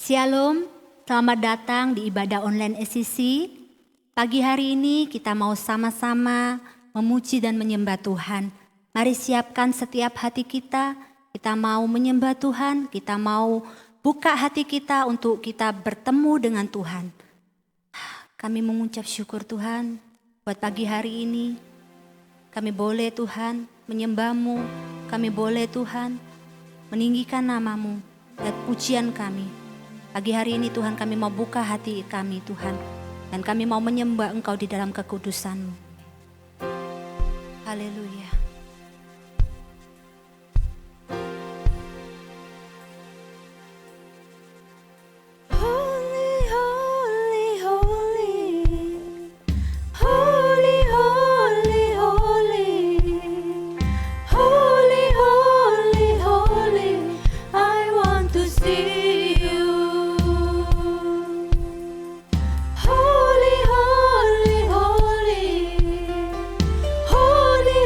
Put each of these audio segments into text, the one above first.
Shalom, selamat datang di ibadah online SCC. Pagi hari ini kita mau sama-sama memuji dan menyembah Tuhan. Mari siapkan setiap hati kita mau menyembah Tuhan, kita mau buka hati kita untuk kita bertemu dengan Tuhan. Kami mengucap syukur Tuhan buat pagi hari ini. Kami boleh Tuhan menyembah-Mu, kami boleh Tuhan meninggikan nama-Mu dan pujian kami. Pagi hari ini Tuhan kami mau buka hati kami Tuhan. Dan kami mau menyembah Engkau di dalam kekudusan-Mu. Haleluya. Holy,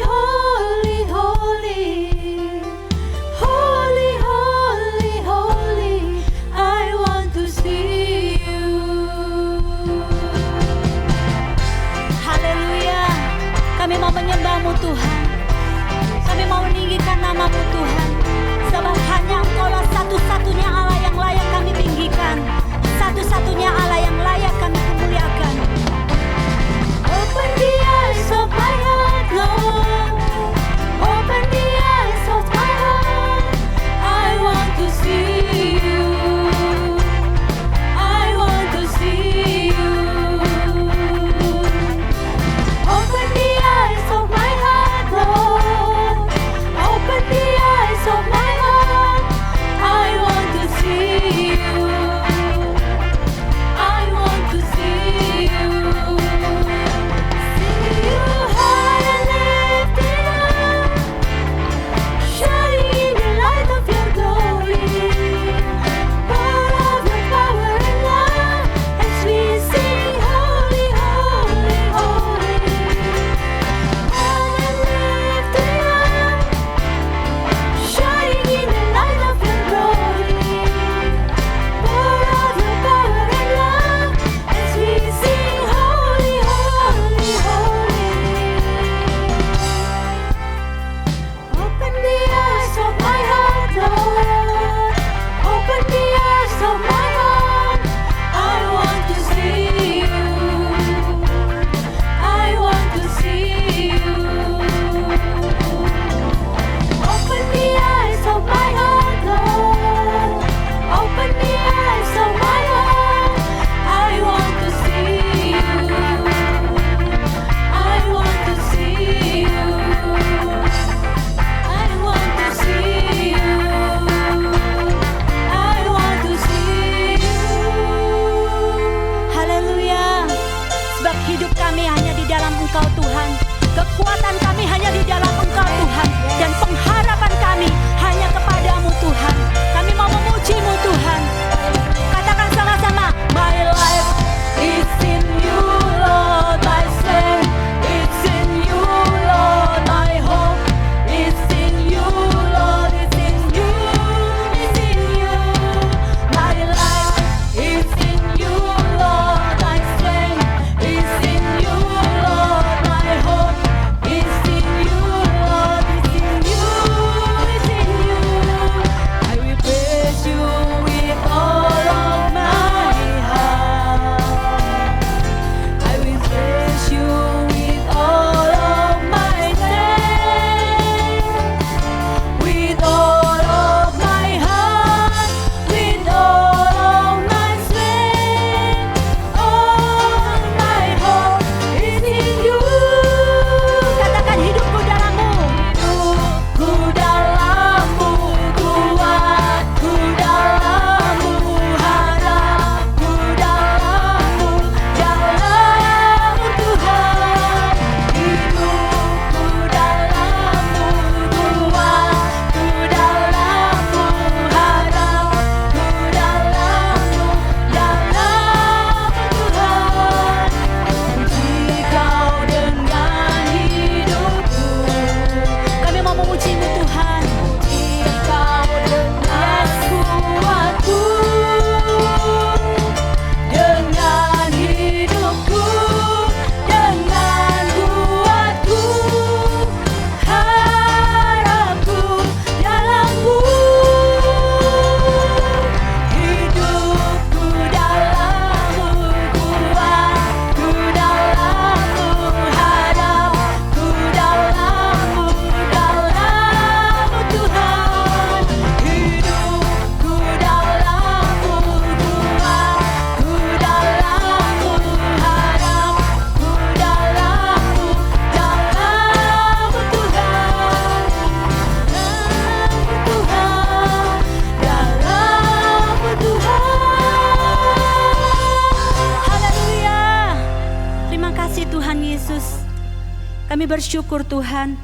Kami bersyukur Tuhan.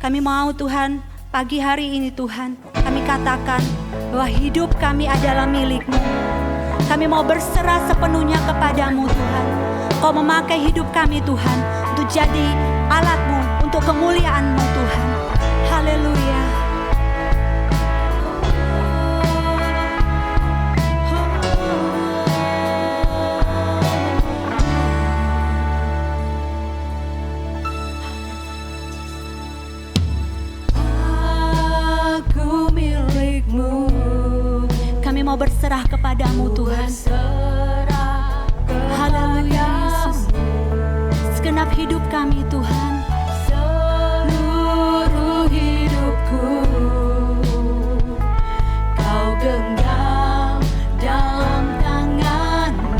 Kami mau Tuhan, pagi hari ini Tuhan, kami katakan bahwa hidup kami adalah milik-Mu. Kami mau berserah sepenuhnya kepadamu Tuhan. Kau memakai hidup kami Tuhan untuk jadi alat-Mu, untuk kemuliaan-Mu Tuhan. Haleluya. Aku milik-Mu. Kami mau berserah kepadamu Tuhan. Haleluya Yesus. Segenap hidup kami Tuhan. Seluruh hidupku Kau genggam dalam tangan-Mu.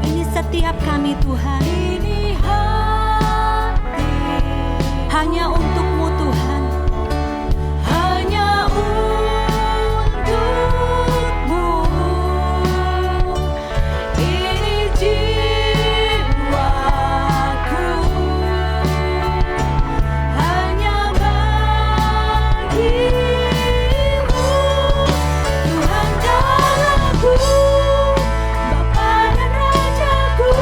Ini setiap kami Tuhan. Ini hati Hanya untuk-Mu Tuhan. hanya untuk-Mu. Ini jiwaku hanya bagi-Mu. Tuhan dan Aku, Bapa dan Rajaku,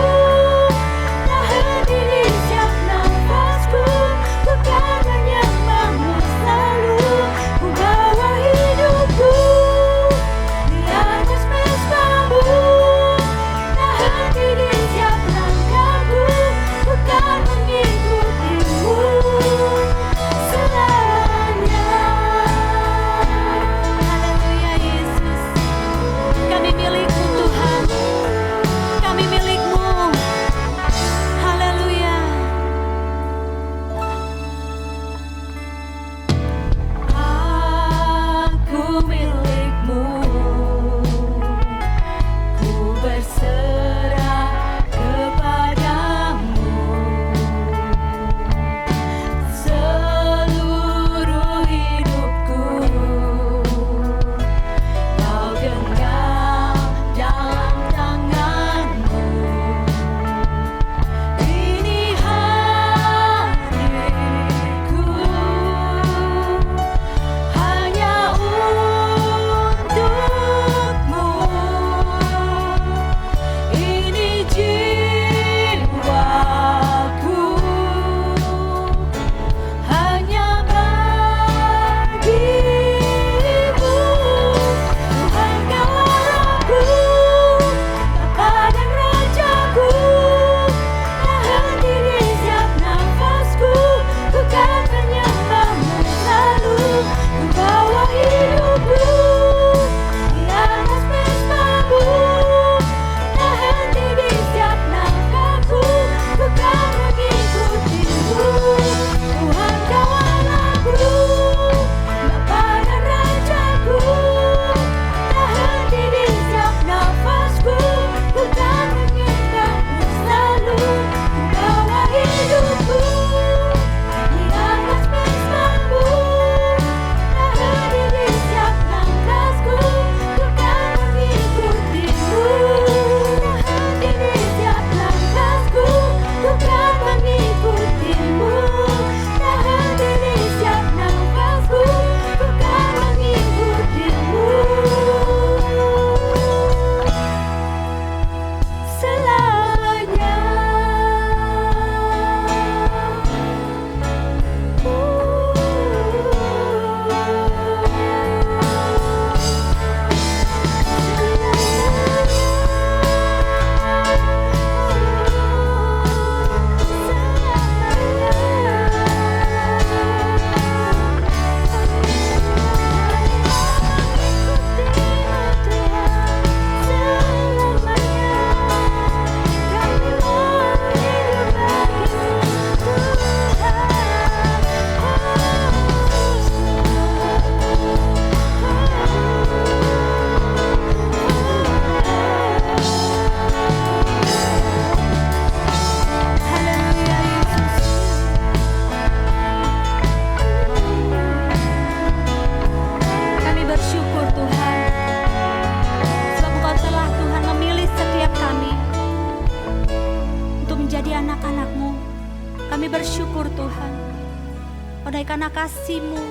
Oleh karena kasih-Mu,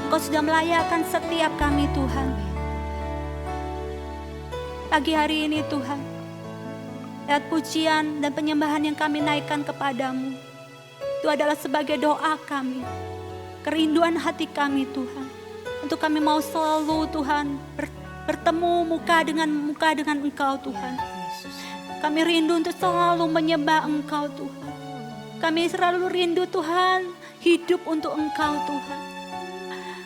Engkau sudah melayakkan setiap kami Tuhan. Pagi hari ini Tuhan, lewat pujian dan penyembahan yang kami naikkan kepadamu, itu adalah sebagai doa kami, kerinduan hati kami Tuhan. Untuk kami mau selalu Tuhan bertemu muka dengan Engkau Tuhan. Kami rindu untuk selalu menyembah Engkau Tuhan. Kami selalu rindu Tuhan hidup untuk Engkau Tuhan.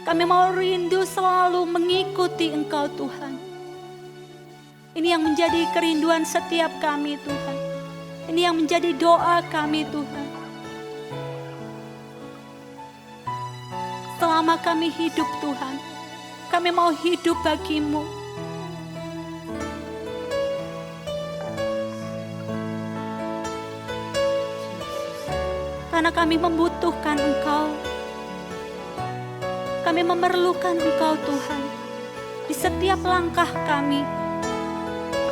Kami mau rindu selalu mengikuti Engkau Tuhan. Ini yang menjadi kerinduan setiap kami Tuhan. Ini yang menjadi doa kami Tuhan. Selama kami hidup Tuhan, kami mau hidup bagi-Mu. Karena kami membutuhkan Engkau. Kami memerlukan Engkau Tuhan. Di setiap langkah kami,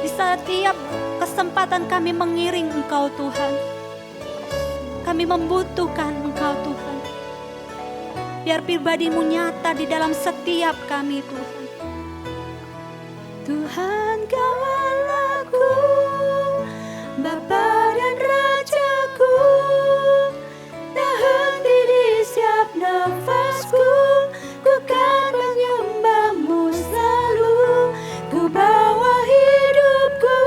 di setiap kesempatan kami mengiring Engkau Tuhan. Kami membutuhkan Engkau Tuhan. Biar pribadi-Mu nyata di dalam setiap kami Tuhan. Tuhan Kau Allahku, Bapa dan Rajaku, tak henti di setiap nafasku, ku kan menyembah-Mu selalu. Ku bawa hidupku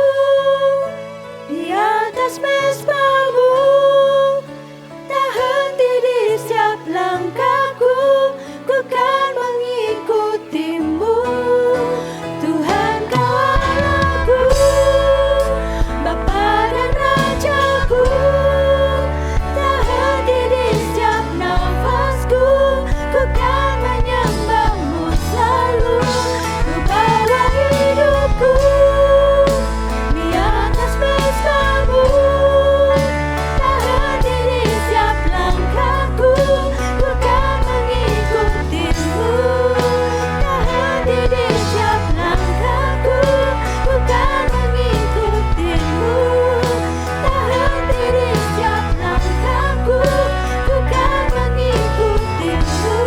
di atas mesbah-Mu, tak henti di setiap langkahku, ku kan mengikuti-Mu. Tuhan Kau Allahku, Bapa dan Rajaku, tak henti di setiap nafasku, ku kan menyembah-Mu selalu. Ku bawa hidupku di atas mesbah-Mu, tak henti di setiap langkahku, ku kan mengikuti-Mu. Tak henti di setiap langkahku, ku kan mengikuti-Mu. Tak henti di setiap langkahku, ku kan mengikuti-Mu.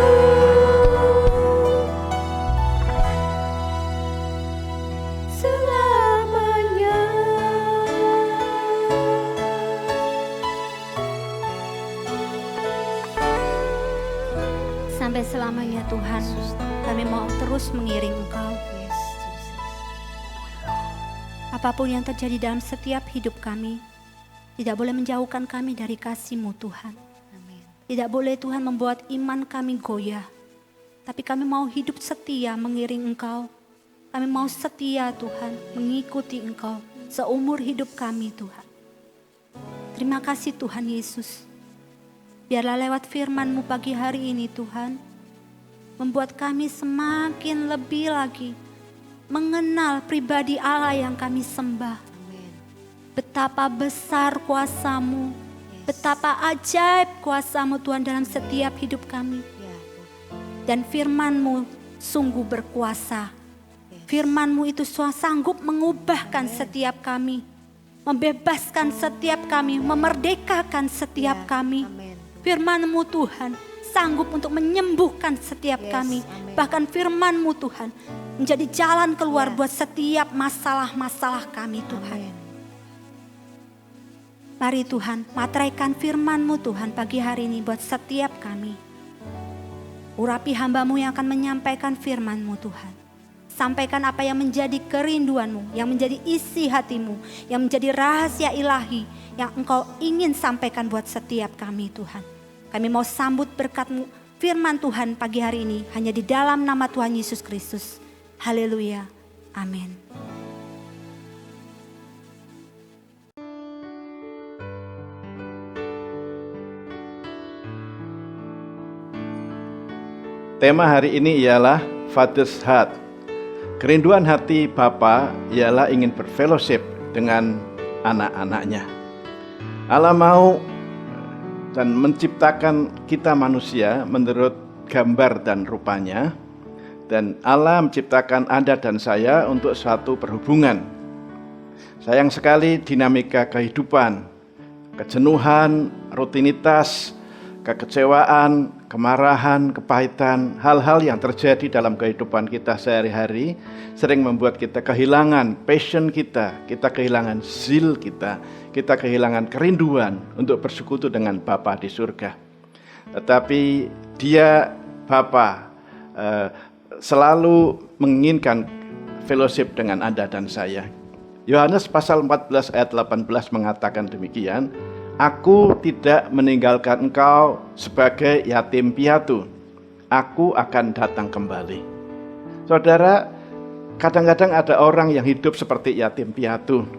Selamanya. Sampai selamanya Tuhan, kami mau terus mengiring Engkau. Apapun yang terjadi dalam setiap hidup kami, tidak boleh menjauhkan kami dari kasih-Mu Tuhan. Tidak boleh Tuhan membuat iman kami goyah. Tapi kami mau hidup setia mengiring Engkau. Kami mau setia Tuhan mengikuti Engkau seumur hidup kami Tuhan. Terima kasih Tuhan Yesus. Biarlah lewat firman-Mu pagi hari ini Tuhan, membuat kami semakin lebih lagi mengenal pribadi Allah yang kami sembah. Betapa besar kuasa-Mu, betapa ajaib kuasa-Mu Tuhan dalam setiap hidup kami. Dan firman-Mu sungguh berkuasa. Firman-Mu itu sanggup mengubahkan setiap kami, membebaskan setiap kami, memerdekakan setiap kami. Firman-Mu Tuhan sanggup untuk menyembuhkan setiap kami. Bahkan firman-Mu Tuhan menjadi jalan keluar buat setiap masalah-masalah kami Tuhan. Mari Tuhan, materaikan firman-Mu Tuhan pagi hari ini buat setiap kami. Urapi hamba-Mu yang akan menyampaikan firman-Mu Tuhan. Sampaikan apa yang menjadi kerinduan-Mu, yang menjadi isi hati-Mu, yang menjadi rahasia ilahi yang Engkau ingin sampaikan buat setiap kami Tuhan. Kami mau sambut berkat-Mu, firman Tuhan pagi hari ini hanya di dalam nama Tuhan Yesus Kristus. Haleluya. Amin. Tema hari ini ialah Father's Heart. Kerinduan hati Bapa ialah ingin berfellowship dengan anak-anaknya. Allah mau dan menciptakan kita manusia menurut gambar dan rupanya. Dan Allah menciptakan Anda dan saya untuk suatu perhubungan. Sayang sekali dinamika kehidupan, kejenuhan, rutinitas, kekecewaan, kemarahan, kepahitan, hal-hal yang terjadi dalam kehidupan kita sehari-hari sering membuat kita kehilangan passion kita kehilangan zeal kita kehilangan kerinduan untuk bersekutu dengan Bapa di surga. Tetapi Dia, Bapa, selalu menginginkan fellowship dengan Anda dan saya. Yohanes pasal 14 ayat 18 mengatakan demikian, Aku tidak meninggalkan engkau sebagai yatim piatu. Aku akan datang kembali. Saudara, kadang-kadang ada orang yang hidup seperti yatim piatu.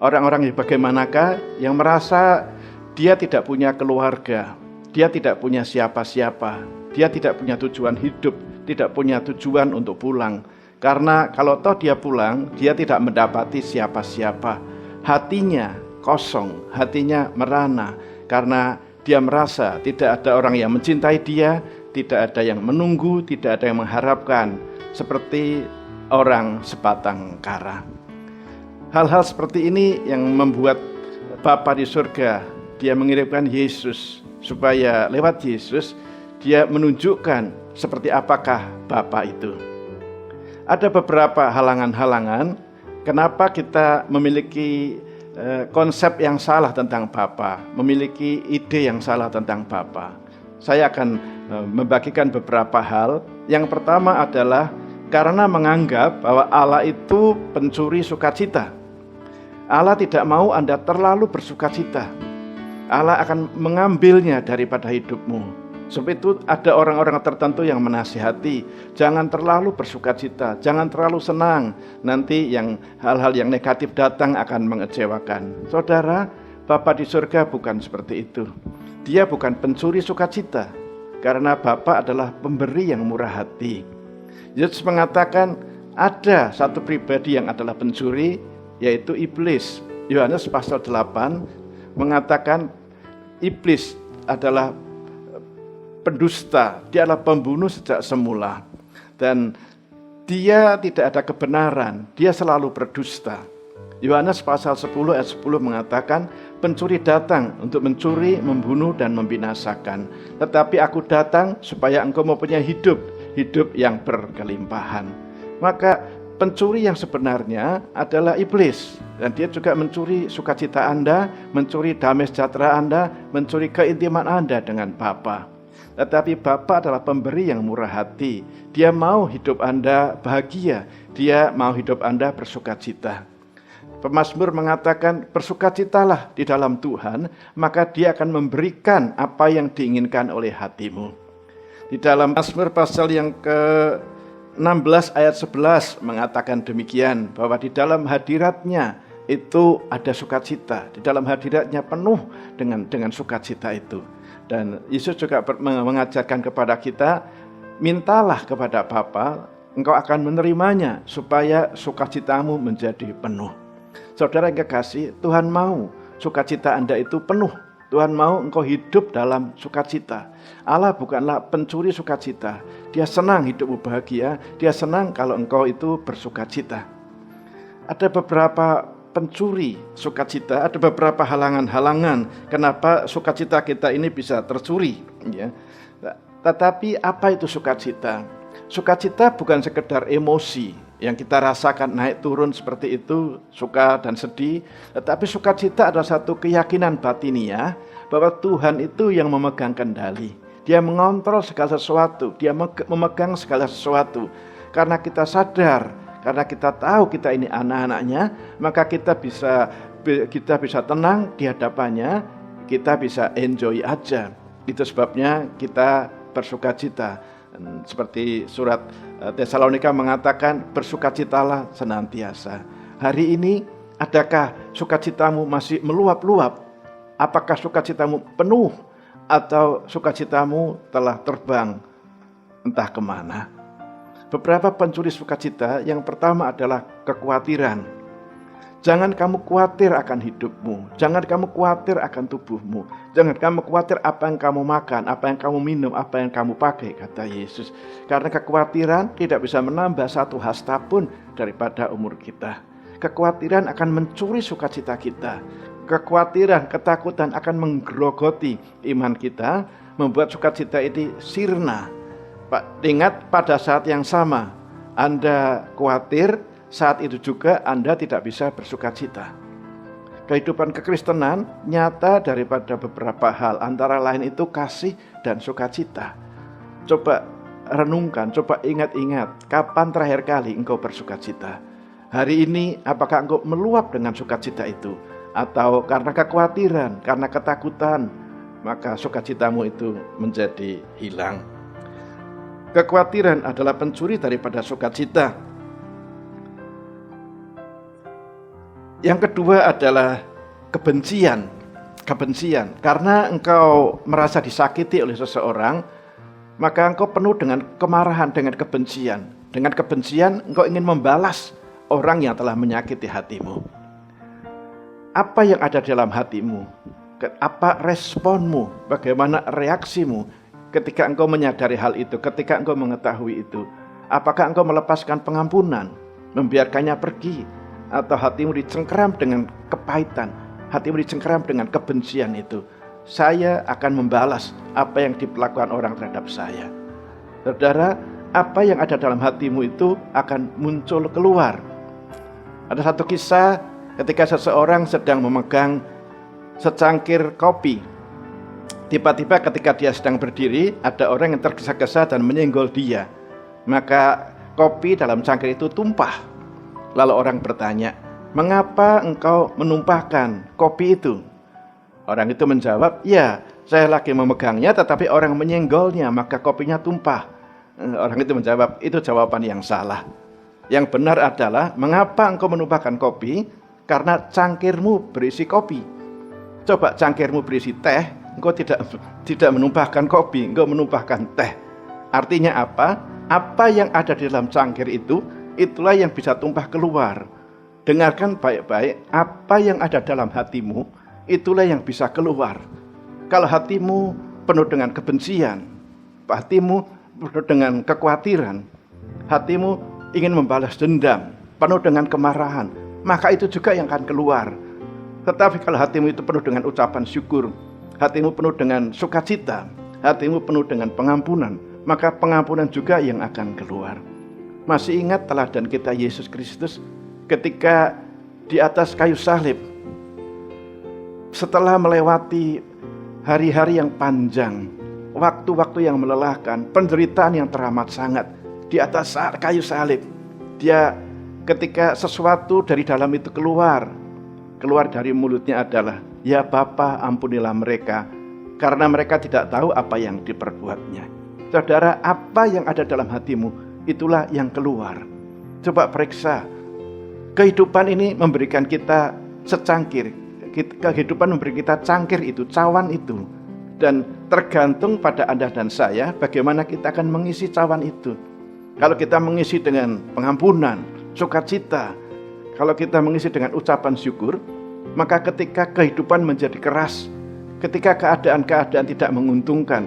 Orang-orang yang bagaimanakah? Yang merasa dia tidak punya keluarga, dia tidak punya siapa-siapa, dia tidak punya tujuan hidup, tidak punya tujuan untuk pulang. Karena kalau toh dia pulang, dia tidak mendapati siapa-siapa. Hatinya kosong, hatinya merana karena dia merasa tidak ada orang yang mencintai dia, tidak ada yang menunggu, tidak ada yang mengharapkan, seperti orang sebatang kara. Hal-hal seperti ini yang membuat Bapa di surga, Dia mengirimkan Yesus supaya lewat Yesus Dia menunjukkan seperti apakah Bapa itu. Ada beberapa halangan-halangan kenapa kita memiliki konsep yang salah tentang Bapa, memiliki ide yang salah tentang Bapa. Saya akan membagikan beberapa hal. Yang pertama adalah karena menganggap bahwa Allah itu pencuri sukacita. Allah tidak mau Anda terlalu bersukacita. Allah akan mengambilnya daripada hidupmu. Sebab itu ada orang-orang tertentu yang menasihati, jangan terlalu bersukacita, jangan terlalu senang. Nanti yang hal-hal yang negatif datang akan mengecewakan. Saudara, Bapa di surga bukan seperti itu. Dia bukan pencuri sukacita, karena Bapa adalah pemberi yang murah hati. Yesus mengatakan ada satu pribadi yang adalah pencuri, yaitu iblis. Yohanes pasal 8 mengatakan iblis adalah pendusta, dia adalah pembunuh sejak semula. Dan dia tidak ada kebenaran, dia selalu berdusta. Yohanes pasal 10 ayat 10 mengatakan, pencuri datang untuk mencuri, membunuh, dan membinasakan. Tetapi aku datang supaya engkau mempunyai hidup yang berkelimpahan. Maka pencuri yang sebenarnya adalah iblis. Dan dia juga mencuri sukacita Anda, mencuri damai sejahtera Anda, mencuri keintiman Anda dengan Bapa. Tetapi Bapa adalah pemberi yang murah hati. Dia mau hidup Anda bahagia. Dia mau hidup Anda bersukacita. Pemazmur mengatakan, bersukacitalah di dalam Tuhan, maka Dia akan memberikan apa yang diinginkan oleh hatimu. Di dalam Mazmur pasal yang ke-16 ayat 11 mengatakan demikian, bahwa di dalam hadirat-Nya itu ada sukacita. Di dalam hadirat-Nya penuh dengan sukacita itu. Dan Yesus juga mengajarkan kepada kita, mintalah kepada Bapa, engkau akan menerimanya supaya sukacitamu menjadi penuh. Saudara yang kekasih, Tuhan mau sukacita Anda itu penuh. Tuhan mau engkau hidup dalam sukacita. Allah bukanlah pencuri sukacita. Dia senang hidupmu bahagia, Dia senang kalau engkau itu bersukacita. Ada beberapa pencuri sukacita, ada beberapa halangan-halangan kenapa sukacita kita ini bisa tercuri, ya. Tetapi apa itu sukacita? Sukacita bukan sekedar emosi yang kita rasakan naik turun seperti itu, suka dan sedih, tetapi sukacita adalah satu keyakinan batiniah bahwa Tuhan itu yang memegang kendali. Dia mengontrol segala sesuatu, Dia memegang segala sesuatu. Karena kita sadar, karena kita tahu kita ini anak-anaknya, maka kita bisa tenang di hadapannya, kita bisa enjoy aja. Itu sebabnya kita bersukacita. Seperti surat Tesalonika mengatakan, bersukacitalah senantiasa. Hari ini, adakah sukacitamu masih meluap-luap? Apakah sukacitamu penuh? Atau sukacitamu telah terbang entah kemana? Beberapa pencuri sukacita, yang pertama adalah kekhawatiran. Jangan kamu khawatir akan hidupmu. Jangan kamu khawatir akan tubuhmu. Jangan kamu khawatir apa yang kamu makan, apa yang kamu minum, apa yang kamu pakai, kata Yesus. Karena kekhawatiran tidak bisa menambah satu hasta pun daripada umur kita. Kekhawatiran akan mencuri sukacita kita. kekhawatiran, ketakutan akan menggerogoti iman kita, membuat sukacita ini sirna. Pak, ingat pada saat yang sama Anda khawatir, saat itu juga Anda tidak bisa bersukacita. Kehidupan kekristenan nyata daripada beberapa hal, antara lain itu kasih dan sukacita. Coba renungkan, coba ingat-ingat, kapan terakhir kali engkau bersukacita? Hari ini apakah engkau meluap dengan sukacita itu? Atau karena kekhawatiran, karena ketakutan, maka sukacitamu itu menjadi hilang. Kekhawatiran adalah pencuri daripada sukacita. Yang kedua adalah kebencian. Kebencian, karena engkau merasa disakiti oleh seseorang, maka engkau penuh dengan kemarahan, dengan kebencian. Dengan kebencian, engkau ingin membalas orang yang telah menyakiti hatimu. Apa yang ada dalam hatimu? Apa responmu? Bagaimana reaksimu ketika engkau menyadari hal itu, ketika engkau mengetahui itu? Apakah engkau melepaskan pengampunan, membiarkannya pergi? Atau hatimu dicengkeram dengan kepahitan, hatimu dicengkeram dengan kebencian itu? Saya akan membalas apa yang diperlakukan orang terhadap saya. Saudara, apa yang ada dalam hatimu itu akan muncul keluar. Ada satu kisah ketika seseorang sedang memegang secangkir kopi. Tiba-tiba ketika dia sedang berdiri, ada orang yang tergesa-gesa dan menyenggol dia. Maka kopi dalam cangkir itu tumpah. Lalu orang bertanya, "Mengapa engkau menumpahkan kopi itu?" Orang itu menjawab, "Ya, saya lagi memegangnya tetapi orang menyenggolnya, maka kopinya tumpah." Orang itu menjawab, "Itu jawaban yang salah. Yang benar adalah, mengapa engkau menumpahkan kopi? Karena cangkirmu berisi kopi. Coba cangkirmu berisi teh, engkau tidak menumpahkan kopi, engkau menumpahkan teh." Artinya apa? Apa yang ada di dalam cangkir itu, itulah yang bisa tumpah keluar. Dengarkan baik-baik, apa yang ada dalam hatimu, itulah yang bisa keluar. Kalau hatimu penuh dengan kebencian, hatimu penuh dengan kekhawatiran, hatimu ingin membalas dendam, penuh dengan kemarahan, maka itu juga yang akan keluar. Tetapi kalau hatimu itu penuh dengan ucapan syukur, hatimu penuh dengan sukacita, hatimu penuh dengan pengampunan, maka pengampunan juga yang akan keluar. Masih ingat teladan kita Yesus Kristus ketika di atas kayu salib, setelah melewati hari-hari yang panjang, waktu-waktu yang melelahkan, penderitaan yang teramat sangat di atas kayu salib, dia ketika sesuatu dari dalam itu keluar dari mulutnya adalah, "Ya Bapa, ampunilah mereka, karena mereka tidak tahu apa yang diperbuatnya." Saudara, apa yang ada dalam hatimu, itulah yang keluar. Coba periksa. Kehidupan ini memberikan kita secangkir. Kehidupan memberi kita cangkir itu, cawan itu. Dan tergantung pada Anda dan saya, bagaimana kita akan mengisi cawan itu. Kalau kita mengisi dengan pengampunan, sukacita, kalau kita mengisi dengan ucapan syukur, maka ketika kehidupan menjadi keras, ketika keadaan-keadaan tidak menguntungkan,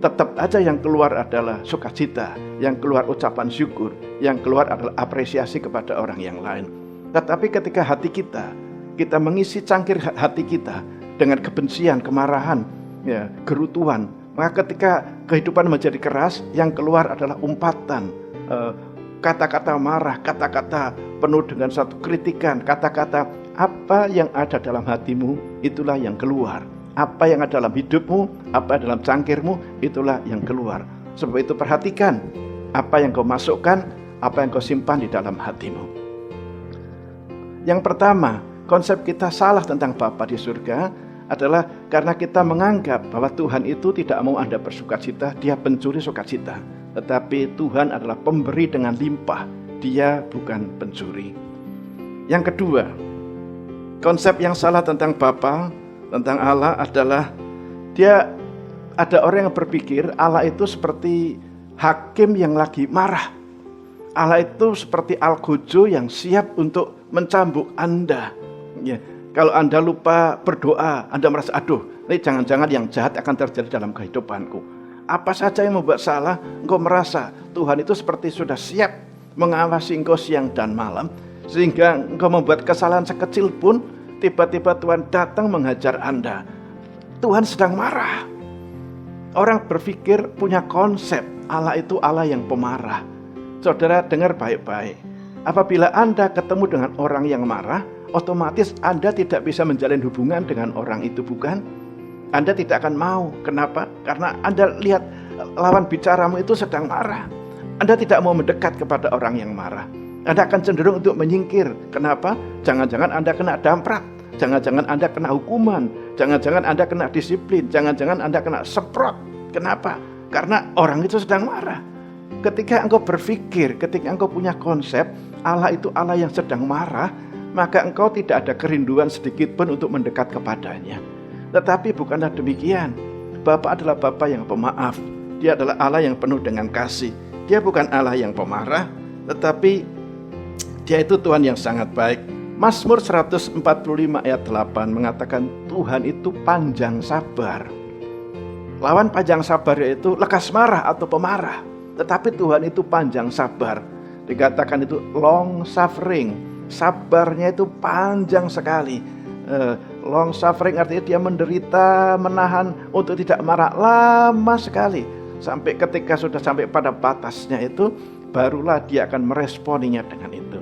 tetap aja yang keluar adalah sukacita, yang keluar ucapan syukur, yang keluar adalah apresiasi kepada orang yang lain. Tetapi ketika hati kita mengisi cangkir hati kita dengan kebencian, kemarahan, ya, gerutuan, maka ketika kehidupan menjadi keras, yang keluar adalah umpatan, kata-kata marah, kata-kata penuh dengan satu kritikan, kata-kata apa yang ada dalam hatimu, itulah yang keluar. Apa yang ada dalam hidupmu, apa dalam cangkirmu, itulah yang keluar. Sebab itu perhatikan apa yang kau masukkan, apa yang kau simpan di dalam hatimu. Yang pertama, konsep kita salah tentang Bapa di surga adalah karena kita menganggap bahwa Tuhan itu tidak mau Anda bersukacita, Dia pencuri sukacita. Tetapi Tuhan adalah pemberi dengan limpah, Dia bukan pencuri. Yang kedua, konsep yang salah tentang Bapa, tentang Allah adalah ada orang yang berpikir Allah itu seperti hakim yang lagi marah. Allah itu seperti algojo yang siap untuk mencambuk Anda. Ya, kalau Anda lupa berdoa, Anda merasa, aduh, ini jangan-jangan yang jahat akan terjadi dalam kehidupanku. Apa saja yang membuat salah, engkau merasa Tuhan itu seperti sudah siap mengawasi engkau siang dan malam, sehingga engkau membuat kesalahan sekecil pun tiba-tiba Tuhan datang menghajar Anda. Tuhan sedang marah. Orang berpikir punya konsep Allah itu Allah yang pemarah. Saudara dengar baik-baik. Apabila Anda ketemu dengan orang yang marah, otomatis Anda tidak bisa menjalin hubungan dengan orang itu, bukan? Anda tidak akan mau. Kenapa? Karena Anda lihat lawan bicaramu itu sedang marah. Anda tidak mau mendekat kepada orang yang marah. Anda akan cenderung untuk menyingkir. Kenapa? Jangan-jangan Anda kena damprat. Jangan-jangan Anda kena hukuman. Jangan-jangan Anda kena disiplin. Jangan-jangan Anda kena semprot. Kenapa? Karena orang itu sedang marah. Ketika engkau berpikir, ketika engkau punya konsep Allah itu Allah yang sedang marah, maka engkau tidak ada kerinduan sedikit pun untuk mendekat kepadanya. Tetapi bukanlah demikian. Bapa adalah Bapa yang pemaaf. Dia adalah Allah yang penuh dengan kasih. Dia bukan Allah yang pemarah, tetapi Dia itu Tuhan yang sangat baik. Mazmur 145 ayat 8 mengatakan Tuhan itu panjang sabar. Lawan panjang sabar yaitu lekas marah atau pemarah. Tetapi Tuhan itu panjang sabar. Dikatakan itu long suffering. Sabarnya itu panjang sekali. Long suffering artinya dia menderita, menahan untuk tidak marah lama sekali. Sampai ketika sudah sampai pada batasnya itu, barulah dia akan meresponinya dengan itu.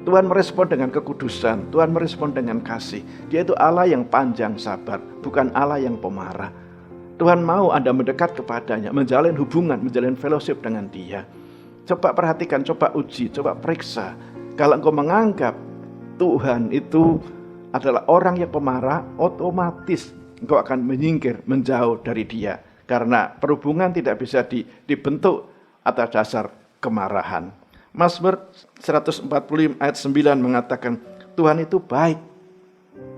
Tuhan merespon dengan kekudusan, Tuhan merespon dengan kasih. Dia itu Allah yang panjang sabar, bukan Allah yang pemarah. Tuhan mau Anda mendekat kepadanya, menjalin hubungan, menjalin fellowship dengan Dia. Coba perhatikan, coba uji, coba periksa. Kalau engkau menganggap Tuhan itu adalah orang yang pemarah, otomatis engkau akan menyingkir, menjauh dari Dia. Karena perhubungan tidak bisa dibentuk atas dasar kemarahan. Mazmur 145 ayat 9 mengatakan Tuhan itu baik.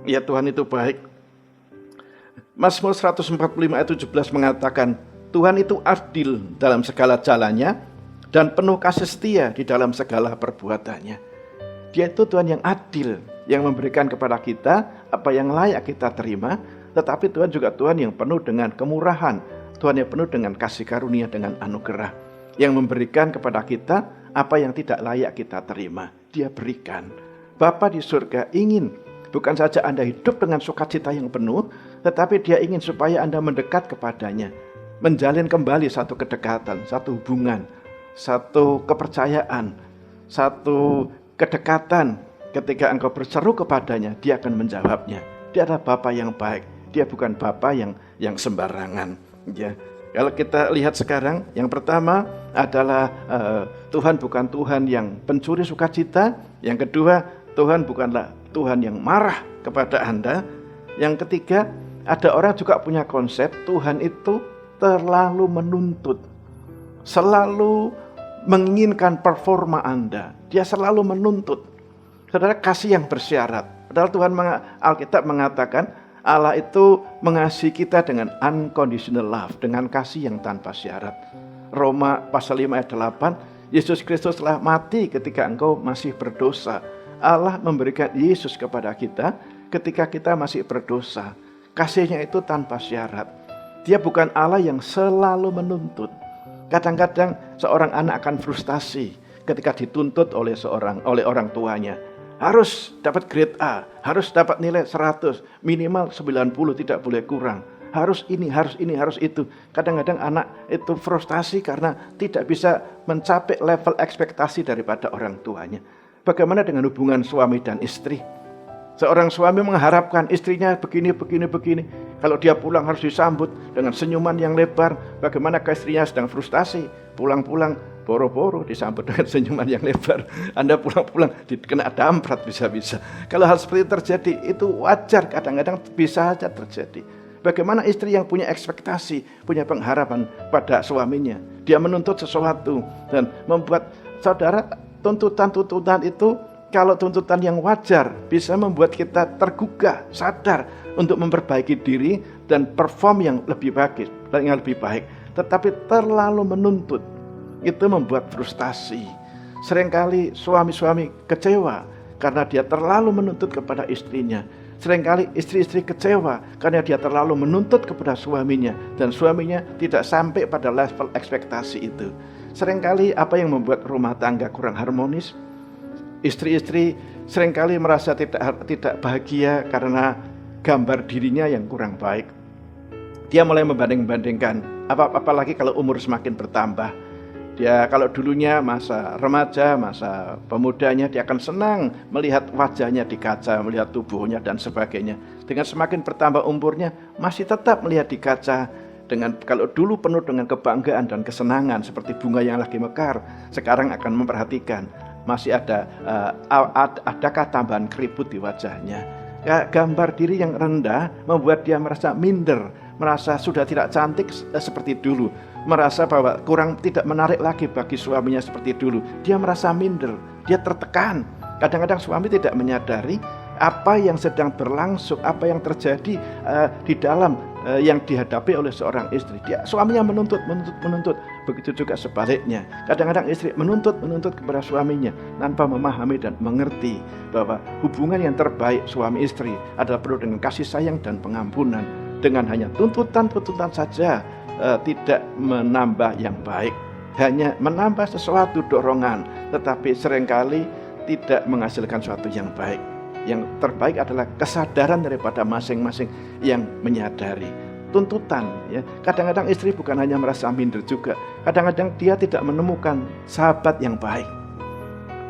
Ya, Tuhan itu baik. Mazmur 145 ayat 17 mengatakan Tuhan itu adil dalam segala jalannya dan penuh kasih setia di dalam segala perbuatannya. Dia itu Tuhan yang adil, yang memberikan kepada kita apa yang layak kita terima, tetapi Tuhan juga Tuhan yang penuh dengan kemurahan, Tuhan yang penuh dengan kasih karunia, dengan anugerah, yang memberikan kepada kita apa yang tidak layak kita terima. Dia berikan. Bapa di surga ingin bukan saja Anda hidup dengan sukacita yang penuh, tetapi Dia ingin supaya Anda mendekat kepadanya, menjalin kembali satu kedekatan, satu hubungan, satu kepercayaan, satu kedekatan. Ketika engkau berseru kepadanya, Dia akan menjawabnya. Dia adalah Bapa yang baik. Dia bukan Bapa yang sembarangan. Ya. Kalau kita lihat sekarang, yang pertama adalah Tuhan bukan Tuhan yang pencuri sukacita. Yang kedua, Tuhan bukanlah Tuhan yang marah kepada Anda. Yang ketiga, ada orang juga punya konsep Tuhan itu terlalu menuntut, selalu menginginkan performa Anda. Dia selalu menuntut. Saudara, kasih yang bersyarat. Padahal Tuhan Alkitab mengatakan Allah itu mengasihi kita dengan unconditional love, dengan kasih yang tanpa syarat. Roma pasal 5 ayat 8, Yesus Kristus telah mati ketika engkau masih berdosa. Allah memberikan Yesus kepada kita ketika kita masih berdosa. Kasihnya itu tanpa syarat. Dia bukan Allah yang selalu menuntut. Kadang-kadang seorang anak akan frustasi ketika dituntut oleh orang tuanya. Harus dapat grade A, harus dapat nilai 100, minimal 90, tidak boleh kurang. Harus ini, harus itu. Kadang-kadang anak itu frustasi karena tidak bisa mencapai level ekspektasi daripada orang tuanya. Bagaimana dengan hubungan suami dan istri? Seorang suami mengharapkan istrinya begini. Kalau dia pulang harus disambut dengan senyuman yang lebar. Bagaimana istrinya sedang frustasi, pulang-pulang boro-boro disambut dengan senyuman yang lebar. Anda pulang-pulang kena damprat bisa-bisa. Kalau hal seperti itu terjadi, itu wajar, kadang-kadang bisa saja terjadi. Bagaimana istri yang punya ekspektasi, punya pengharapan pada suaminya. Dia menuntut sesuatu dan membuat saudara tuntutan itu, kalau tuntutan yang wajar bisa membuat kita tergugah, sadar untuk memperbaiki diri dan perform yang lebih baik. Tetapi terlalu menuntut itu membuat frustasi. Seringkali suami-suami kecewa karena dia terlalu menuntut kepada istrinya. Seringkali istri-istri kecewa karena dia terlalu menuntut kepada suaminya dan suaminya tidak sampai pada level ekspektasi itu. Seringkali apa yang membuat rumah tangga kurang harmonis? Istri-istri seringkali merasa tidak bahagia karena gambar dirinya yang kurang baik. Dia mulai membanding-bandingkan, apalagi kalau umur semakin bertambah. Dia kalau dulunya masa remaja, masa pemudanya, dia akan senang melihat wajahnya di kaca, melihat tubuhnya dan sebagainya. Dengan semakin bertambah umurnya, masih tetap melihat di kaca. Kalau dulu penuh dengan kebanggaan dan kesenangan seperti bunga yang lagi mekar, sekarang akan memperhatikan masih adakah tambahan keriput di wajahnya. Gambar diri yang rendah membuat dia merasa minder, merasa sudah tidak cantik seperti dulu, merasa bahwa tidak menarik lagi bagi suaminya seperti dulu. Dia merasa minder, dia tertekan. Kadang-kadang suami tidak menyadari apa yang sedang berlangsung, apa yang terjadi di dalam yang dihadapi oleh seorang istri. Suaminya menuntut. Begitu juga sebaliknya. Kadang-kadang istri menuntut kepada suaminya tanpa memahami dan mengerti bahwa hubungan yang terbaik suami istri adalah penuh dengan kasih sayang dan pengampunan. Dengan hanya tuntutan saja tidak menambah yang baik. Hanya menambah sesuatu dorongan, tetapi seringkali tidak menghasilkan sesuatu yang baik. Yang terbaik adalah kesadaran daripada masing-masing yang menyadari tuntutan. Ya, kadang-kadang istri bukan hanya merasa minder juga. Kadang-kadang dia tidak menemukan sahabat yang baik.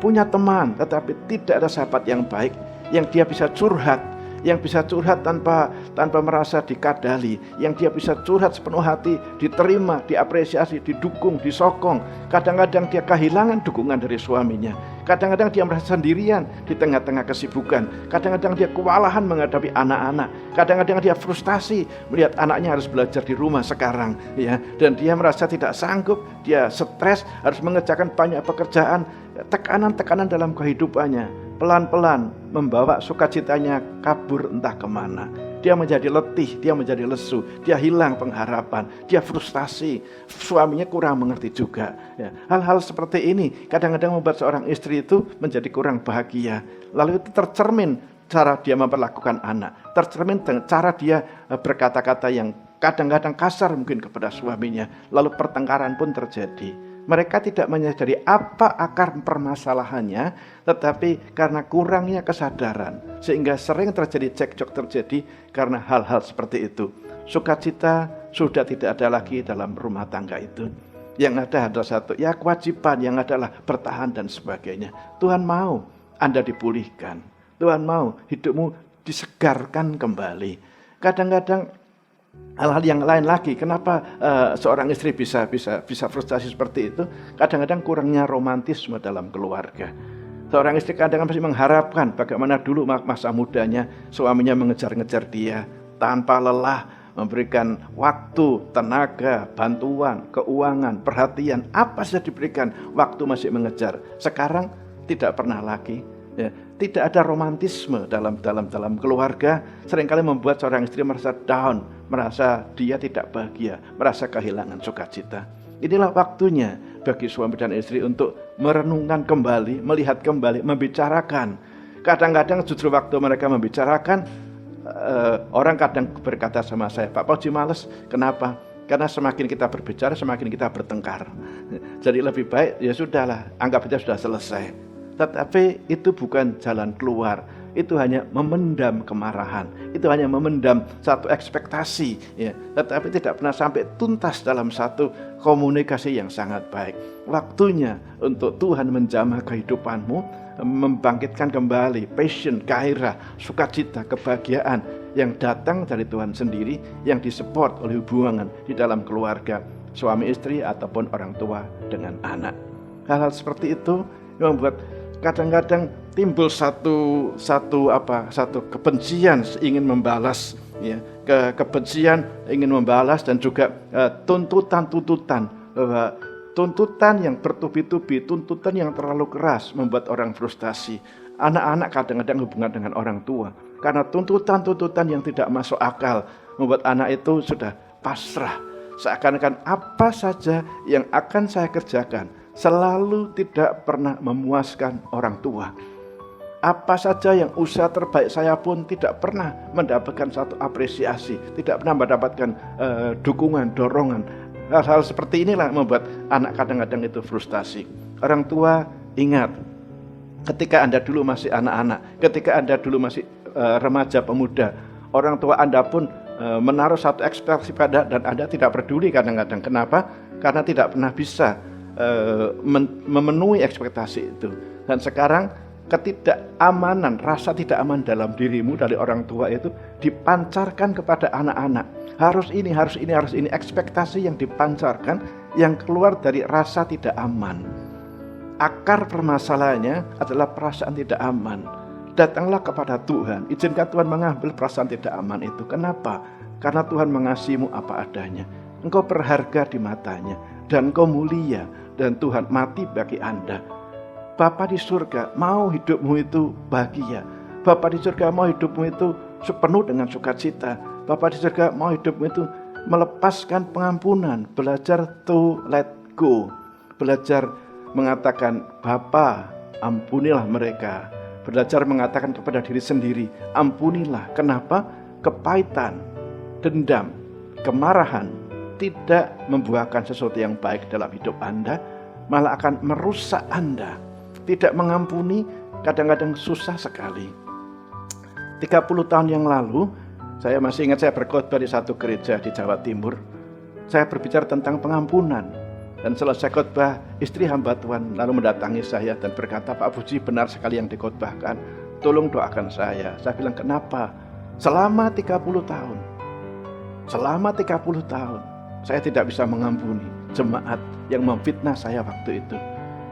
Punya teman, tetapi tidak ada sahabat yang baik yang dia bisa curhat. Yang bisa curhat tanpa merasa dikadali, yang dia bisa curhat sepenuh hati, diterima, diapresiasi, didukung, disokong. Kadang-kadang dia kehilangan dukungan dari suaminya. Kadang-kadang dia merasa sendirian di tengah-tengah kesibukan. Kadang-kadang dia kewalahan menghadapi anak-anak. Kadang-kadang dia frustasi melihat anaknya harus belajar di rumah sekarang, ya. Dan dia merasa tidak sanggup, dia stres, harus mengerjakan banyak pekerjaan, tekanan-tekanan dalam kehidupannya. Pelan-pelan membawa sukacitanya kabur entah kemana. Dia menjadi letih, dia menjadi lesu, dia hilang pengharapan, dia frustasi, suaminya kurang mengerti juga. Ya, hal-hal seperti ini kadang-kadang membuat seorang istri itu menjadi kurang bahagia. Lalu itu tercermin cara dia memperlakukan anak, tercermin dengan cara dia berkata-kata yang kadang-kadang kasar mungkin kepada suaminya. Lalu pertengkaran pun terjadi. Mereka tidak menyadari apa akar permasalahannya, tetapi karena kurangnya kesadaran, sehingga sering terjadi cekcok terjadi karena hal-hal seperti itu. Sukacita sudah tidak ada lagi dalam rumah tangga itu. Yang ada adalah satu, kewajiban yang adalah bertahan dan sebagainya. Tuhan mau Anda dipulihkan. Tuhan mau hidupmu disegarkan kembali. Kadang-kadang hal-hal yang lain lagi, kenapa seorang istri bisa frustasi seperti itu? Kadang-kadang kurangnya romantisme dalam keluarga. Seorang istri kadang-kadang masih mengharapkan bagaimana dulu masa mudanya suaminya mengejar-ngejar dia tanpa lelah, memberikan waktu, tenaga, bantuan, keuangan, perhatian, apa saja diberikan, waktu masih mengejar. Sekarang tidak pernah lagi. Ya, tidak ada romantisme dalam keluarga. Seringkali membuat seorang istri merasa down, merasa dia tidak bahagia, merasa kehilangan sukacita. Inilah waktunya bagi suami dan istri untuk merenungkan kembali, melihat kembali, membicarakan. Kadang-kadang justru waktu mereka membicarakan, orang kadang berkata sama saya, Pak Pauji males. Kenapa? Karena semakin kita berbicara, semakin kita bertengkar. Jadi lebih baik, ya sudahlah, anggap saja sudah selesai. Tetapi itu bukan jalan keluar. Itu hanya memendam kemarahan. Itu hanya memendam satu ekspektasi, ya. Tetapi tidak pernah sampai tuntas dalam satu komunikasi yang sangat baik. Waktunya untuk Tuhan menjamah kehidupanmu, membangkitkan kembali passion, gairah, sukacita, kebahagiaan yang datang dari Tuhan sendiri, yang disupport oleh hubungan di dalam keluarga, suami istri ataupun orang tua dengan anak. Hal-hal seperti itu membuat kadang-kadang timbul satu kebencian ingin membalas, ya, kebencian ingin membalas, dan juga tuntutan yang bertubi-tubi, tuntutan yang terlalu keras membuat orang frustasi. Anak-anak kadang-kadang hubungan dengan orang tua karena tuntutan yang tidak masuk akal membuat anak itu sudah pasrah, seakan-akan apa saja yang akan saya kerjakan selalu tidak pernah memuaskan orang tua. Apa saja yang usaha terbaik saya pun tidak pernah mendapatkan satu apresiasi, tidak pernah mendapatkan dukungan, dorongan. Hal-hal seperti inilah membuat anak kadang-kadang itu frustasi. Orang tua ingat, Ketika Anda dulu masih anak-anak, ketika Anda dulu masih remaja pemuda, orang tua Anda pun menaruh satu ekspektasi pada dan Anda tidak peduli kadang-kadang. Kenapa? Karena tidak pernah bisa memenuhi ekspektasi itu. Dan sekarang ketidakamanan, rasa tidak aman dalam dirimu dari orang tua itu dipancarkan kepada anak-anak. Harus ini, harus ini, harus ini. Ekspektasi yang dipancarkan yang keluar dari rasa tidak aman. Akar permasalahannya adalah perasaan tidak aman. Datanglah kepada Tuhan, izinkan Tuhan mengambil perasaan tidak aman itu. Kenapa? Karena Tuhan mengasihimu apa adanya. Engkau berharga di matanya dan engkau mulia dan Tuhan mati bagi Anda. Bapa di surga mau hidupmu itu bahagia. Bapa di surga mau hidupmu itu sepenuh dengan sukacita. Bapa di surga mau hidupmu itu melepaskan pengampunan, belajar to let go, belajar mengatakan, Bapa ampunilah mereka, belajar mengatakan kepada diri sendiri, ampunilah. Kenapa? Kepahitan, dendam, kemarahan tidak membuahkan sesuatu yang baik dalam hidup Anda, malah akan merusak Anda. Tidak mengampuni kadang-kadang susah sekali. 30 tahun yang lalu, saya masih ingat saya berkhotbah di satu gereja di Jawa Timur. Saya berbicara tentang pengampunan. Dan selesai khotbah, istri hamba Tuhan lalu mendatangi saya dan berkata, Pak Puji, benar sekali yang dikhotbahkan. Tolong doakan saya. Saya bilang, kenapa? Selama 30 tahun, saya tidak bisa mengampuni jemaat yang memfitnah saya waktu itu.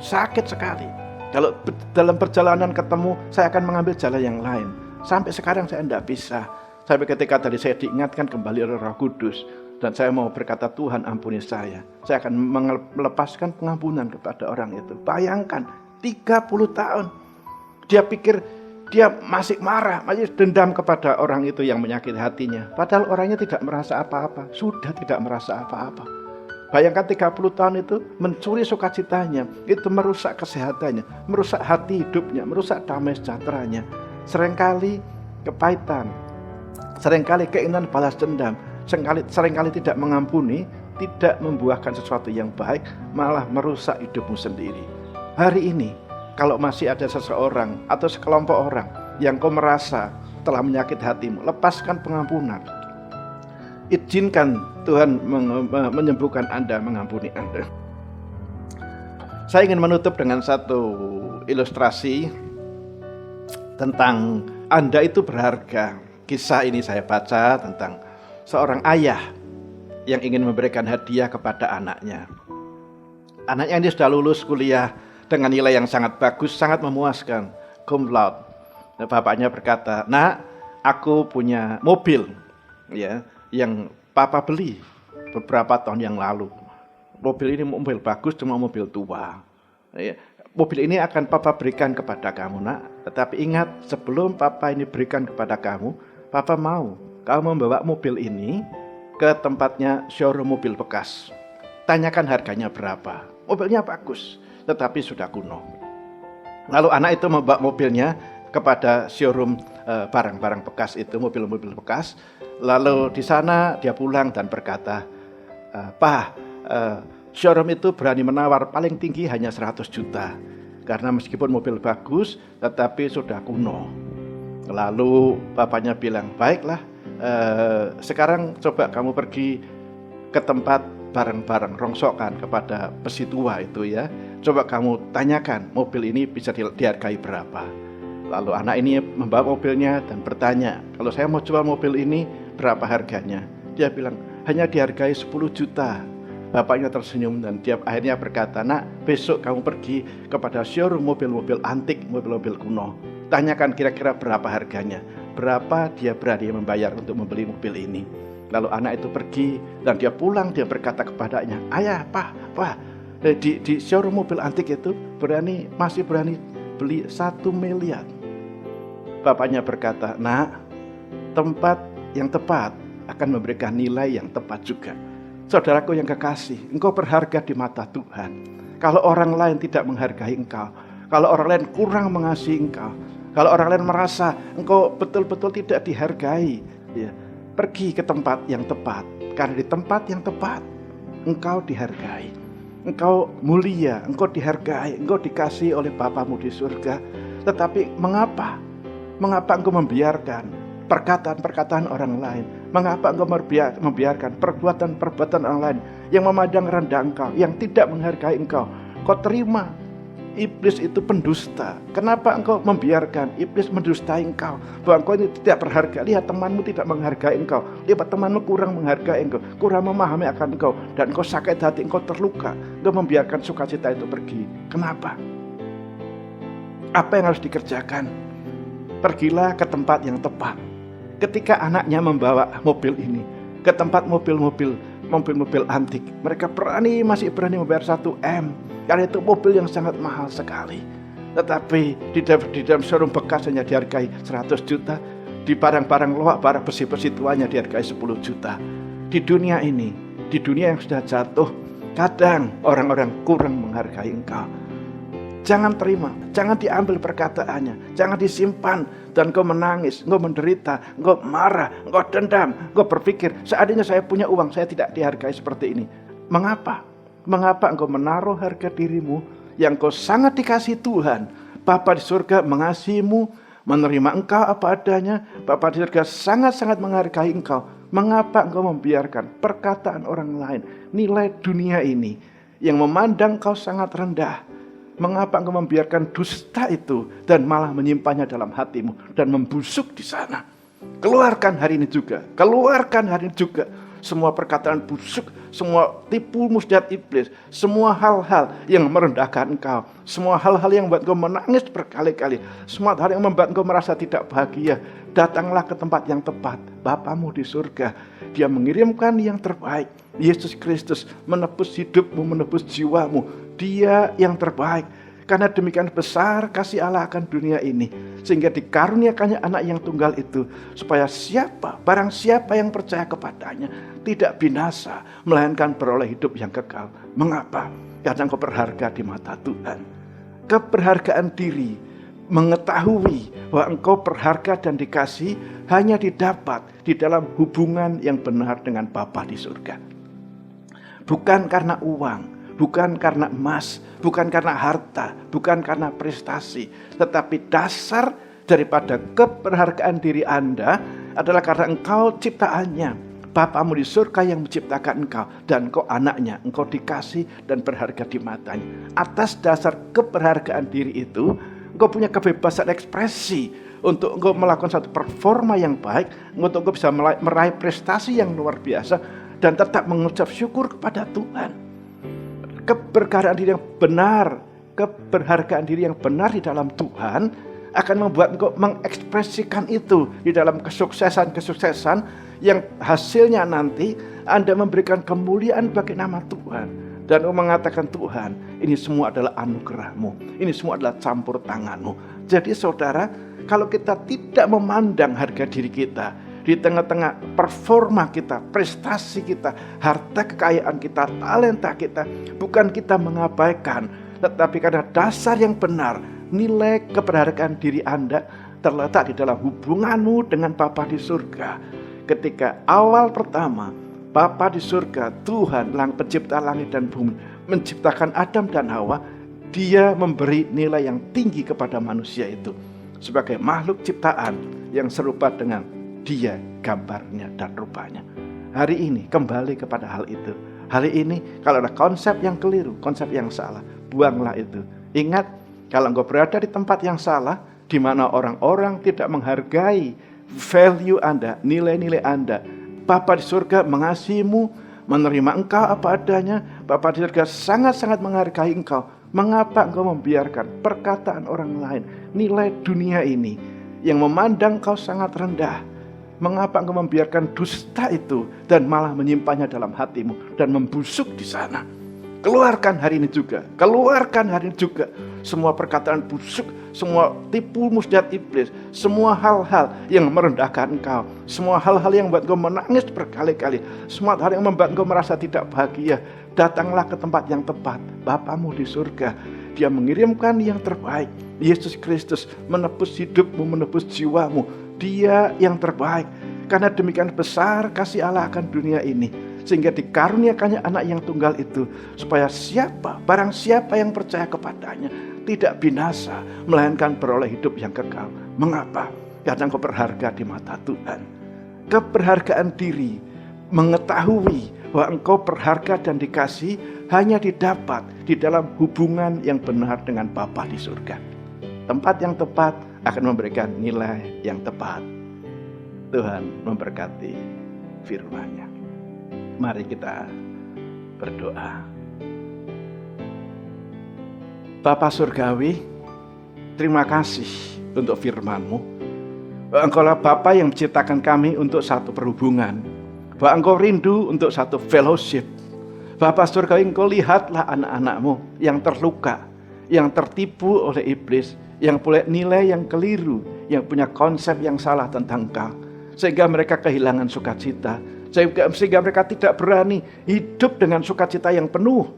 Sakit sekali. Kalau dalam perjalanan ketemu, saya akan mengambil jalan yang lain. Sampai sekarang saya tidak bisa. Sampai ketika tadi saya diingatkan kembali oleh Roh Kudus. Dan saya mau berkata, Tuhan ampuni saya. Saya akan melepaskan pengampunan kepada orang itu. Bayangkan, 30 tahun. Dia pikir dia masih marah, masih dendam kepada orang itu yang menyakiti hatinya. Padahal orangnya tidak merasa apa-apa. Sudah tidak merasa apa-apa. Bayangkan 30 tahun itu mencuri sukacitanya, itu merusak kesehatannya, merusak hati hidupnya, merusak damai sejahteranya. Seringkali kepahitan, seringkali keinginan balas dendam, seringkali tidak mengampuni, tidak membuahkan sesuatu yang baik, malah merusak hidupmu sendiri. Hari ini, kalau masih ada seseorang atau sekelompok orang yang kau merasa telah menyakiti hatimu, lepaskan pengampunan. Izinkan Tuhan menyembuhkan Anda, mengampuni Anda. Saya ingin menutup dengan satu ilustrasi tentang Anda itu berharga. Kisah ini saya baca tentang seorang ayah yang ingin memberikan hadiah kepada anaknya. Anaknya ini sudah lulus kuliah dengan nilai yang sangat bagus, sangat memuaskan, cum laude. Bapaknya berkata, Nak, aku punya mobil, ya, yang Papa beli beberapa tahun yang lalu. Mobil ini mobil bagus, cuma mobil tua. Mobil ini akan Papa berikan kepada kamu, Nak. Tetapi ingat, sebelum Papa ini berikan kepada kamu, Papa mau kamu membawa mobil ini ke tempatnya showroom mobil bekas. Tanyakan harganya berapa. Mobilnya bagus, tetapi sudah kuno. Lalu anak itu membawa mobilnya kepada showroom barang-barang bekas itu, mobil-mobil bekas. Lalu di sana dia pulang dan berkata, Pak, showroom itu berani menawar paling tinggi hanya 100 juta. Karena meskipun mobil bagus, tetapi sudah kuno. Lalu bapaknya bilang, baiklah, sekarang coba kamu pergi ke tempat barang-barang rongsokan kepada besi tua itu ya. Coba kamu tanyakan mobil ini bisa dihargai berapa. Lalu anak ini membawa mobilnya dan bertanya, kalau saya mau jual mobil ini berapa harganya? Dia bilang, hanya dihargai 10 juta. Bapaknya tersenyum dan dia akhirnya berkata, Nak, besok kamu pergi kepada showroom mobil-mobil antik, mobil-mobil kuno. Tanyakan kira-kira berapa harganya, berapa dia berani membayar untuk membeli mobil ini. Lalu anak itu pergi dan dia pulang, dia berkata kepadanya, Ayah, Pak, di showroom mobil antik itu masih berani beli 1 miliar. Bapaknya berkata, Nak, tempat yang tepat akan memberikan nilai yang tepat juga. Saudaraku yang kekasih, engkau berharga di mata Tuhan. Kalau orang lain tidak menghargai engkau, kalau orang lain kurang mengasihi engkau, kalau orang lain merasa engkau betul-betul tidak dihargai, ya, pergi ke tempat yang tepat. Karena di tempat yang tepat, engkau dihargai. Engkau mulia, engkau dihargai, engkau dikasihi oleh Bapamu di surga. Tetapi mengapa? Mengapa engkau membiarkan perkataan-perkataan orang lain? Mengapa engkau membiarkan perbuatan-perbuatan orang lain yang memandang rendah engkau, yang tidak menghargai engkau? Kau terima iblis itu pendusta. Kenapa engkau membiarkan iblis mendustai engkau? Bahwa engkau ini tidak berharga. Lihat temanmu tidak menghargai engkau. Lihat temanmu kurang menghargai engkau, kurang memahami akan engkau. Dan engkau sakit hati, engkau terluka. Engkau membiarkan sukacita itu pergi. Kenapa? Apa yang harus dikerjakan? Pergilah ke tempat yang tepat. Ketika anaknya membawa mobil ini ke tempat mobil-mobil antik, mereka masih berani membayar 1 M. Karena itu mobil yang sangat mahal sekali. Tetapi di dalam showroom bekas hanya dihargai 100 juta. Di barang-barang loak, barang besi-besi tuanya dihargai 10 juta. Di dunia ini, di dunia yang sudah jatuh, kadang orang-orang kurang menghargai engkau. Jangan terima, jangan diambil perkataannya, jangan disimpan dan kau menangis, kau menderita, kau marah, kau dendam, kau berpikir, seandainya saya punya uang, saya tidak dihargai seperti ini. Mengapa? Mengapa engkau menaruh harga dirimu yang kau sangat dikasihi Tuhan? Bapa di surga mengasihimu, menerima engkau apa adanya. Bapa di surga sangat-sangat menghargai engkau. Mengapa engkau membiarkan perkataan orang lain, nilai dunia ini yang memandang kau sangat rendah? Mengapa engkau membiarkan dusta itu dan malah menyimpannya dalam hatimu dan membusuk di sana? Keluarkan hari ini juga. Keluarkan hari ini juga semua perkataan busuk, semua tipu muslihat iblis, semua hal-hal yang merendahkan engkau, semua hal-hal yang membuat engkau menangis berkali-kali, semua hal yang membuat engkau merasa tidak bahagia. Datanglah ke tempat yang tepat, Bapamu di surga. Dia mengirimkan yang terbaik. Yesus Kristus menebus hidupmu, menebus jiwamu. Dia yang terbaik. Karena demikian besar kasih Allah akan dunia ini, sehingga dikaruniakannya anak yang tunggal itu, supaya barang siapa yang percaya kepadanya tidak binasa, melainkan beroleh hidup yang kekal. Mengapa? Karena engkau berharga di mata Tuhan. Keberhargaan diri, mengetahui bahwa engkau berharga dan dikasih, hanya didapat di dalam hubungan yang benar dengan Bapa di surga. Bukan karena uang, bukan karena emas, bukan karena harta, bukan karena prestasi. Tetapi dasar daripada keberhargaan diri Anda adalah karena engkau ciptaannya. Bapamu di surga yang menciptakan engkau. Dan engkau anaknya, engkau dikasih dan berharga di matanya. Atas dasar keberhargaan diri itu, engkau punya kebebasan ekspresi untuk engkau melakukan satu performa yang baik, untuk engkau bisa meraih prestasi yang luar biasa, dan tetap mengucap syukur kepada Tuhan. Keberhargaan diri yang benar, keberhargaan diri yang benar di dalam Tuhan akan membuat engkau mengekspresikan itu di dalam kesuksesan yang hasilnya nanti Anda memberikan kemuliaan bagi nama Tuhan. Dan mengatakan, Tuhan, ini semua adalah anugerah-Mu, ini semua adalah campur tangan-Mu. Jadi saudara, kalau kita tidak memandang harga diri kita di tengah-tengah performa kita, prestasi kita, harta kekayaan kita, talenta kita, bukan kita mengabaikan, tetapi karena dasar yang benar, nilai keberhargaan diri Anda terletak di dalam hubunganmu dengan Bapa di surga. Ketika awal pertama Bapa di surga, Tuhan pencipta langit dan bumi, menciptakan Adam dan Hawa, Dia memberi nilai yang tinggi kepada manusia itu sebagai makhluk ciptaan yang serupa dengan Dia, gambarnya dan rupanya. Hari ini kembali kepada hal itu. Hari ini kalau ada konsep yang keliru, konsep yang salah, buanglah itu. Ingat, kalau engkau berada di tempat yang salah, di mana orang-orang tidak menghargai value Anda, nilai-nilai Anda, Bapa di surga mengasihimu, menerima engkau apa adanya. Bapa di surga sangat-sangat menghargai engkau. Mengapa engkau membiarkan perkataan orang lain, nilai dunia ini yang memandang engkau sangat rendah? Mengapa engkau membiarkan dusta itu dan malah menyimpannya dalam hatimu dan membusuk di sana? Keluarkan hari ini juga. Keluarkan hari ini juga semua perkataan busuk, semua tipu muslihat iblis, semua hal-hal yang merendahkan engkau, semua hal-hal yang membuat engkau menangis berkali-kali, semua hal yang membuat engkau merasa tidak bahagia. Datanglah ke tempat yang tepat, Bapamu di surga. Dia mengirimkan yang terbaik. Yesus Kristus menebus hidupmu, menebus jiwamu. Dia yang terbaik. Karena demikian besar kasih Allah akan dunia ini, sehingga dikaruniakannya anak yang tunggal itu, supaya barang siapa yang percaya kepadanya tidak binasa, melainkan beroleh hidup yang kekal. Mengapa? Karena engkau berharga di mata Tuhan. Keberhargaan diri, mengetahui bahwa engkau berharga dan dikasih hanya didapat di dalam hubungan yang benar dengan Bapa di surga. Tempat yang tepat akan memberikan nilai yang tepat. Tuhan memberkati firman-Nya. Mari kita berdoa. Bapa Surgawi, terima kasih untuk firman-Mu. Bahwa Engkaulah Bapa yang menciptakan kami untuk satu perhubungan. Bahwa Engkau rindu untuk satu fellowship. Bapa Surgawi, Engkau lihatlah anak-anak-Mu yang terluka, yang tertipu oleh iblis, yang punya nilai yang keliru, yang punya konsep yang salah tentang Engkau. Sehingga mereka kehilangan sukacita. Sehingga mereka tidak berani hidup dengan sukacita yang penuh.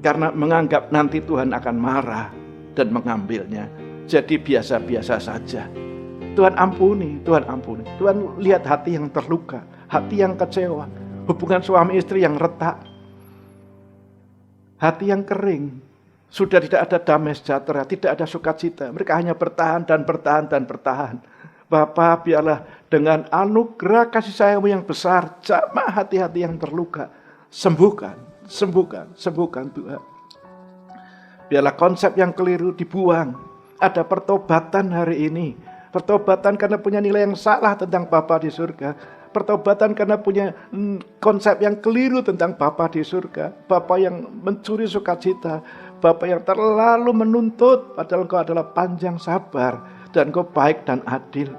Karena menganggap nanti Tuhan akan marah dan mengambilnya. Jadi biasa-biasa saja. Tuhan ampuni, Tuhan ampuni. Tuhan lihat hati yang terluka, hati yang kecewa, hubungan suami istri yang retak, hati yang kering. Sudah tidak ada damai sejahtera, tidak ada sukacita. Mereka hanya bertahan dan bertahan dan bertahan. Bapa, biarlah dengan anugerah kasih sayang-Mu yang besar, jamah hati-hati yang terluka. Sembuhkan Tuhan. Biarlah konsep yang keliru dibuang. Ada pertobatan hari ini. Pertobatan karena punya nilai yang salah tentang Bapa di surga. Pertobatan karena punya konsep yang keliru tentang Bapa di surga. Bapa yang mencuri sukacita. Bapa yang terlalu menuntut, padahal Engkau adalah panjang sabar dan Engkau baik dan adil.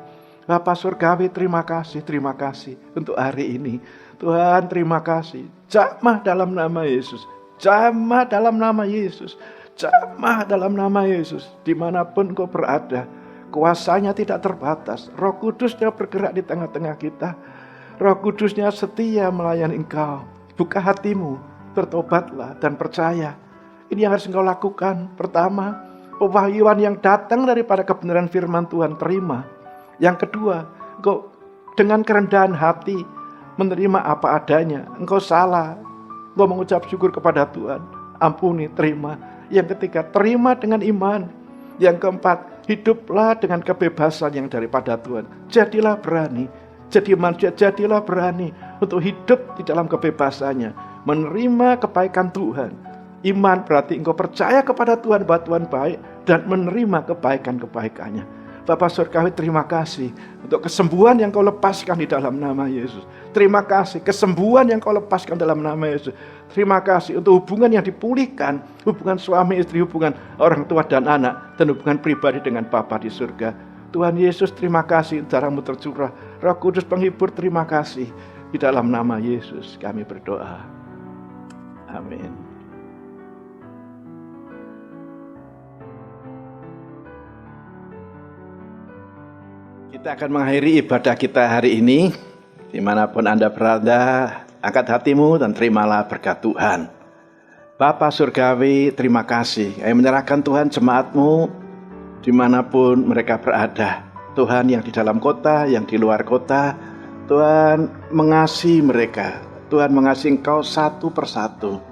Bapa Surgawi, terima kasih untuk hari ini. Tuhan, terima kasih. Jamah dalam nama Yesus. Jamah dalam nama Yesus. Jamah dalam nama Yesus. Dimanapun Engkau berada, kuasanya tidak terbatas. Roh Kudus-Nya bergerak di tengah-tengah kita. Roh Kudus-Nya setia melayani Engkau. Buka hatimu, bertobatlah dan percaya. Ini yang harus Engkau lakukan. Pertama, pewahyuan yang datang daripada kebenaran firman Tuhan, terima. Yang kedua, Engkau dengan kerendahan hati menerima apa adanya. Engkau salah, Engkau mengucap syukur kepada Tuhan. Ampuni, terima. Yang ketiga, terima dengan iman. Yang keempat, hiduplah dengan kebebasan yang daripada Tuhan. Jadilah berani. Jadi manusia, jadilah berani untuk hidup di dalam kebebasannya. Menerima kebaikan Tuhan. Iman berarti engkau percaya kepada Tuhan bahwa Tuhan baik dan menerima kebaikan-kebaikannya. Bapa Surgawi, terima kasih untuk kesembuhan yang Kau lepaskan di dalam nama Yesus. Terima kasih kesembuhan yang Kau lepaskan dalam nama Yesus. Terima kasih untuk hubungan yang dipulihkan, hubungan suami istri, hubungan orang tua dan anak, dan hubungan pribadi dengan Bapa di surga. Tuhan Yesus, terima kasih darah-Mu tercurah. Roh Kudus penghibur, terima kasih. Di dalam nama Yesus kami berdoa. Amin. Kita akan mengakhiri ibadah kita hari ini. Dimanapun Anda berada, angkat hatimu dan terimalah berkat Tuhan. Bapa Surgawi, terima kasih. Kami menyerahkan Tuhan jemaat-Mu dimanapun mereka berada. Tuhan yang di dalam kota, yang di luar kota. Tuhan mengasihi mereka. Tuhan mengasihi Engkau satu persatu.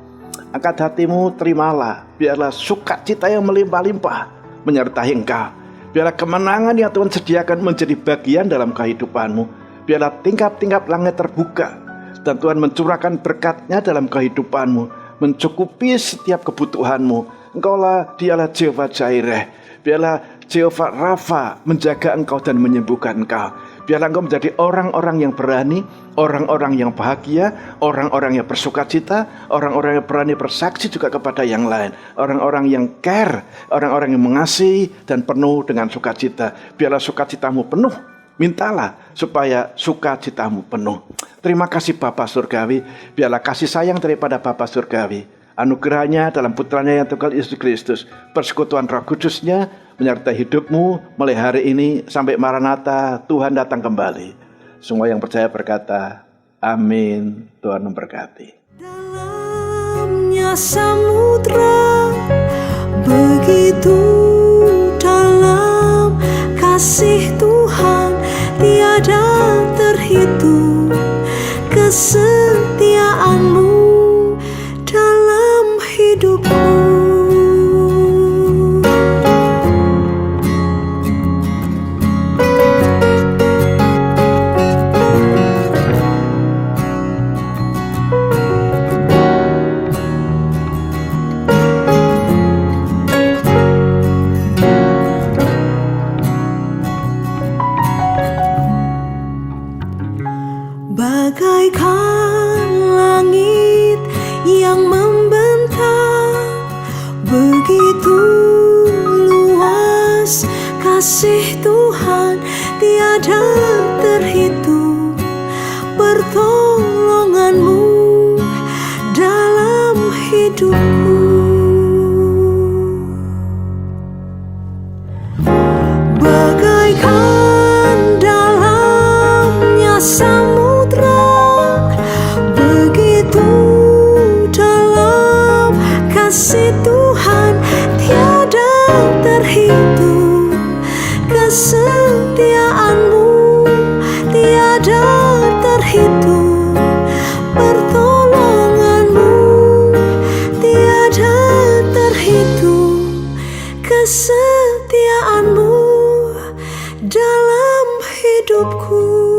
Angkat hatimu, terimalah. Biarlah sukacita yang melimpah-limpah menyertai Engkau. Biarlah kemenangan yang Tuhan sediakan menjadi bagian dalam kehidupanmu. Biarlah tingkap-tingkap langit terbuka. Dan Tuhan mencurahkan berkat-Nya dalam kehidupanmu. Mencukupi setiap kebutuhanmu. Engkaulah, Dialah Jehovah Jireh. Biarlah Jehovah Rafa menjaga engkau dan menyembuhkan engkau. Biarlah engkau menjadi orang-orang yang berani, orang-orang yang bahagia, orang-orang yang bersukacita, orang-orang yang berani bersaksi juga kepada yang lain. Orang-orang yang care, orang-orang yang mengasihi dan penuh dengan sukacita. Biarlah sukacitamu penuh. Mintalah supaya sukacitamu penuh. Terima kasih Bapa Surgawi. Biarlah kasih sayang daripada Bapa Surgawi, anugerahnya dalam putranya yang tunggal Yesus Kristus, persekutuan Roh Kudus-Nya menyertai hidupmu mulai hari ini sampai Maranatha Tuhan datang kembali. Semua yang percaya berkata, amin. Tuhan memberkati. Dalamnya samudra, begitu dalam kasih Tuhan, tiada terhitung kesetiaan-Mu dalam hidupku. kasih Tuhan tiada terhitung, pertolongan-Mu dalam hidupku. Bagaikan dalamnya samudra, begitu dalam kasih Tuhan tiada terhitung, kesetiaan-Mu tiada terhitung, pertolongan-Mu tiada terhitung, kesetiaan-Mu dalam hidupku.